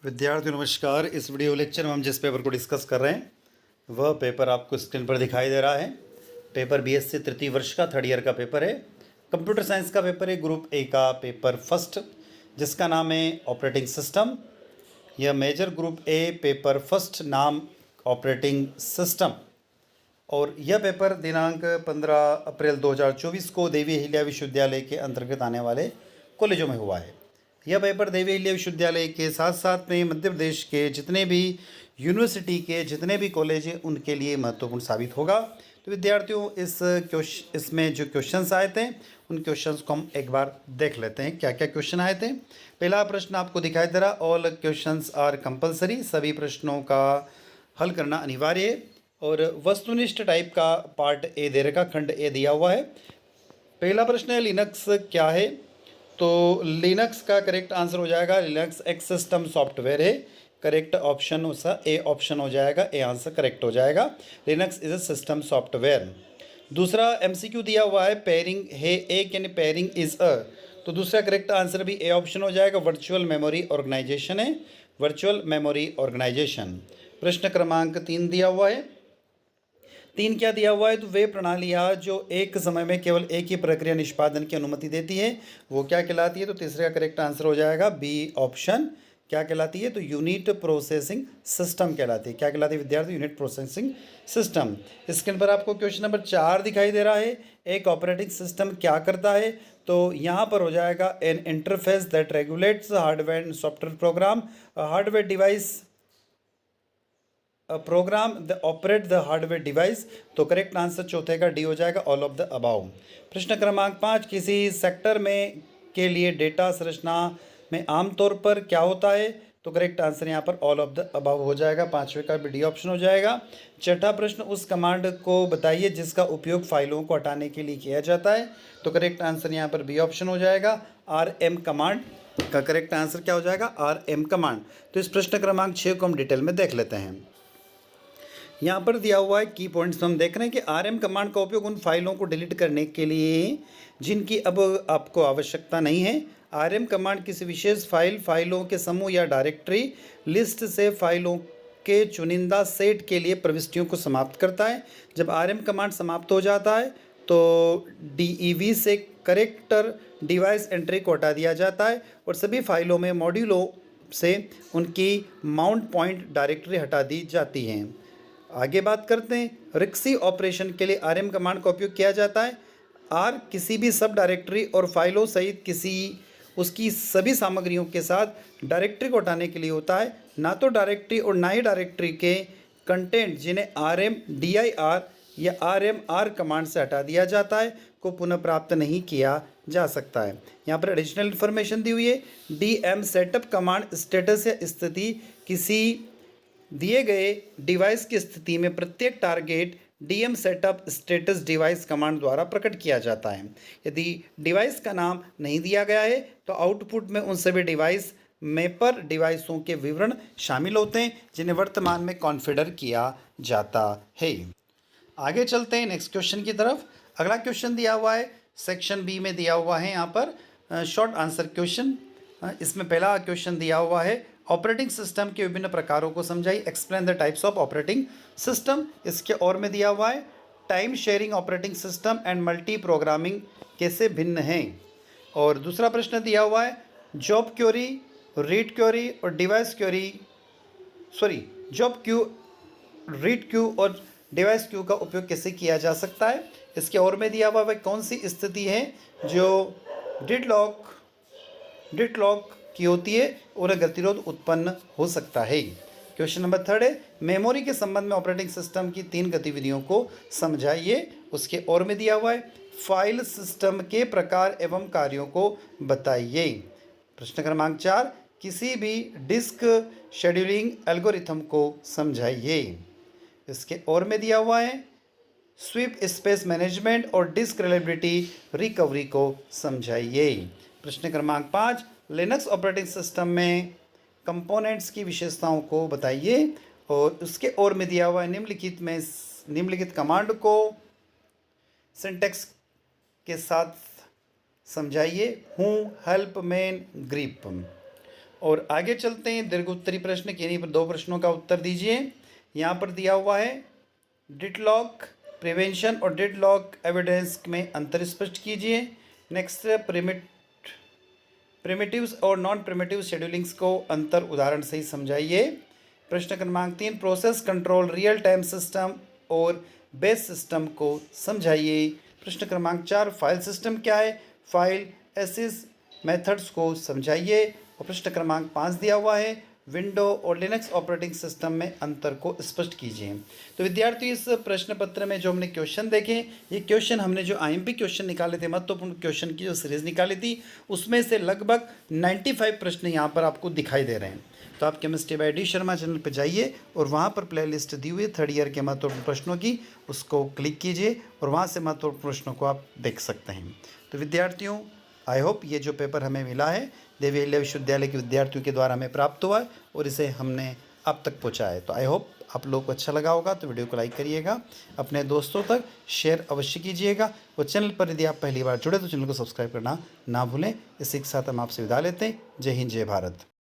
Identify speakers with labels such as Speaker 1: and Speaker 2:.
Speaker 1: विद्यार्थियों नमस्कार। इस वीडियो लेक्चर में हम जिस पेपर को डिस्कस कर रहे हैं वह पेपर आपको स्क्रीन पर दिखाई दे रहा है। पेपर बीएससी तृतीय वर्ष का थर्ड ईयर का पेपर है। कंप्यूटर साइंस का पेपर है, ग्रुप ए का पेपर फर्स्ट, जिसका नाम है ऑपरेटिंग सिस्टम। यह major group A paper first नाम ऑपरेटिंग सिस्टम, और यह पेपर दिनांक 15 अप्रैल 2024 को देवी अहिल्या विश्वविद्यालय के अंतर्गत आने वाले कॉलेजों में हुआ है। यह पेपर देवी अहिल्या विश्वविद्यालय के साथ साथ में मध्य प्रदेश के जितने भी यूनिवर्सिटी के जितने भी कॉलेज हैं उनके लिए महत्वपूर्ण साबित होगा। तो विद्यार्थियों इसमें जो क्वेश्चंस आए थे उन क्वेश्चंस को हम एक बार देख लेते हैं क्या क्या क्वेश्चन आए थे। पहला प्रश्न आपको दिखाई दे रहा, ऑल क्वेश्चंस आर कंपलसरी, सभी प्रश्नों का हल करना अनिवार्य है। और वस्तुनिष्ठ टाइप का पार्ट ए दे रखा, खंड ए दिया हुआ है। पहला प्रश्न है लिनक्स क्या है, तो लिनक्स का करेक्ट आंसर हो जाएगा लिनक्स एक सिस्टम सॉफ्टवेयर है। करेक्ट ऑप्शन उसका ए ऑप्शन हो जाएगा, ए आंसर करेक्ट हो जाएगा। Linux is a system software. दूसरा एमसीक्यू दिया हुआ है, पेयरिंग है एक यानी पेयरिंग इज अ, तो दूसरा करेक्ट आंसर भी ए ऑप्शन हो जाएगा। वर्चुअल मेमोरी ऑर्गेनाइजेशन है, वर्चुअल मेमोरी ऑर्गेनाइजेशन। प्रश्न क्रमांक 3 दिया हुआ है, 3 क्या दिया हुआ है, तो वे प्रणालियाँ जो एक समय में केवल एक ही प्रक्रिया निष्पादन की अनुमति देती है वो क्या कहलाती है, तो तीसरे का करेक्ट आंसर हो जाएगा बी ऑप्शन। क्या कहलाती है, तो यूनिट प्रोसेसिंग सिस्टम कहलाती है। क्या कहलाती है विद्यार्थी, यूनिट प्रोसेसिंग सिस्टम। स्क्रीन पर आपको क्वेश्चन नंबर 4 दिखाई दे रहा है, एक ऑपरेटिंग सिस्टम क्या करता है, तो यहाँ पर हो जाएगा an interface that regulates hardware and software program, hardware device program the operate the hardware device, तो करेक्ट आंसर चौथे का डी हो जाएगा, ऑल ऑफ द अबाउ। प्रश्न क्रमांक 5, किसी सेक्टर में के लिए डेटा संरचना में आमतौर पर क्या होता है, तो करेक्ट आंसर यहाँ पर ऑल ऑफ द अबाउ हो जाएगा, पांचवे का भी डी ऑप्शन हो जाएगा। छठा प्रश्न, उस कमांड को बताइए जिसका उपयोग फाइलों को हटाने के लिए किया जाता है, तो करेक्ट आंसर यहाँ पर बी ऑप्शन हो जाएगा, RM कमांड का करेक्ट आंसर क्या हो जाएगा, RM कमांड। तो इस प्रश्न क्रमांक 6 को हम डिटेल में देख लेते हैं। यहाँ पर दिया हुआ है की पॉइंट्स हम देख रहे हैं कि RM कमांड का उपयोग उन फाइलों को डिलीट करने के लिए जिनकी अब आपको आवश्यकता नहीं है। RM कमांड किसी विशेष फाइलों के समूह या डायरेक्टरी लिस्ट से फाइलों के चुनिंदा सेट के लिए प्रविष्टियों को समाप्त करता है। जब RM कमांड समाप्त हो जाता है तो DEV से करेक्टर डिवाइस एंट्री को हटा दिया जाता है और सभी फाइलों में मॉड्यूलों से उनकी माउंट पॉइंट डायरेक्टरी हटा दी जाती हैं। आगे बात करते हैं, रिक्सी ऑपरेशन के लिए RM कमांड का उपयोग किया जाता है। R किसी भी सब डायरेक्टरी और फाइलों सहित किसी उसकी सभी सामग्रियों के साथ डायरेक्टरी को हटाने के लिए होता है, ना तो डायरेक्टरी और ना ही डायरेक्टरी के कंटेंट जिन्हें RMDIR या RMR कमांड से हटा दिया जाता है को पुनः प्राप्त नहीं किया जा सकता है। यहाँ पर एडिशनल इन्फॉर्मेशन दी हुई है, DM सेटअप कमांड स्टेटस या स्थिति किसी दिए गए डिवाइस की स्थिति में प्रत्येक target DM setup status device command द्वारा प्रकट किया जाता है। यदि डिवाइस का नाम नहीं दिया गया है तो आउटपुट में उन सभी डिवाइस मैपर डिवाइसों के विवरण शामिल होते हैं जिन्हें वर्तमान में कॉन्फ़िगर किया जाता है। आगे चलते हैं नेक्स्ट क्वेश्चन की तरफ। अगला क्वेश्चन दिया हुआ है सेक्शन बी में दिया हुआ है, यहाँ पर शॉर्ट आंसर क्वेश्चन। इसमें पहला क्वेश्चन दिया हुआ है, ऑपरेटिंग सिस्टम के विभिन्न प्रकारों को समझाइए, explain the types of operating system. इसके और में दिया हुआ है time sharing operating system and multi programming कैसे भिन्न हैं। और दूसरा प्रश्न दिया हुआ है जॉब क्वेरी, रीड क्वेरी और device query, job queue, read Q और डिवाइस क्यू का उपयोग कैसे किया जा सकता है। इसके और में दिया हुआ है कौन सी स्थिति है जो डेडलॉक की होती है और गतिरोध उत्पन्न हो सकता है। क्वेश्चन नंबर 3 है, मेमोरी के संबंध में ऑपरेटिंग सिस्टम की 3 गतिविधियों को समझाइए। उसके और में दिया हुआ है फाइल सिस्टम के प्रकार एवं कार्यों को बताइए। प्रश्न क्रमांक 4, किसी भी डिस्क शेड्यूलिंग एल्गोरिथम को समझाइए। इसके और में दिया हुआ है स्वीप स्पेस मैनेजमेंट और डिस्क रिलायबिलिटी रिकवरी को समझाइए। प्रश्न क्रमांक 5, लिनक्स ऑपरेटिंग सिस्टम में कंपोनेंट्स की विशेषताओं को बताइए। और उसके और में दिया हुआ है निम्नलिखित कमांड को सिंटैक्स के साथ समझाइए, हूँ, हेल्प, मेन, ग्रिप। और आगे चलते हैं दीर्घ उत्तरी प्रश्न, किन्हीं पर 2 प्रश्नों का उत्तर दीजिए। यहाँ पर दिया हुआ है डेडलॉक प्रिवेंशन और डेडलॉक एविडेंस में अंतर स्पष्ट कीजिए। नेक्स्ट प्रिमिटिव्स और नॉन प्रिमिटिव शेड्यूलिंग्स को अंतर उदाहरण से ही समझाइए। प्रश्न क्रमांक 3 process control real time system और बेस सिस्टम को समझाइए। प्रश्न क्रमांक 4 फाइल सिस्टम क्या है, फाइल एसिस मेथड्स को समझाइए। और प्रश्न क्रमांक 5 दिया हुआ है विंडो और लिनक्स ऑपरेटिंग सिस्टम में अंतर को स्पष्ट कीजिए। तो विद्यार्थियों इस प्रश्न पत्र में जो हमने क्वेश्चन देखे, ये क्वेश्चन हमने जो आईएमपी क्वेश्चन निकाले थे, महत्वपूर्ण क्वेश्चन की जो सीरीज निकाली थी, उसमें से लगभग 95 प्रश्न यहाँ पर आपको दिखाई दे रहे हैं। तो आप chemistry bye D Sharma channel पर जाइए और वहाँ पर प्ले लिस्ट दी हुई है 3rd ईयर के महत्वपूर्ण प्रश्नों की, उसको क्लिक कीजिए और वहाँ से महत्वपूर्ण प्रश्नों को आप देख सकते हैं। तो विद्यार्थियों आई होप ये जो पेपर हमें मिला है देवी अहिल्या विश्वविद्यालय के विद्यार्थियों के द्वारा हमें प्राप्त हुआ है और इसे हमने आप तक पहुँचाया है। तो आई होप आप लोग को अच्छा लगा होगा। तो वीडियो को लाइक करिएगा, अपने दोस्तों तक शेयर अवश्य कीजिएगा और चैनल पर यदि आप पहली बार जुड़े तो चैनल को सब्सक्राइब करना ना भूलें। इसी के साथ हम आपसे विदा लेते हैं। जय हिंद, जय भारत।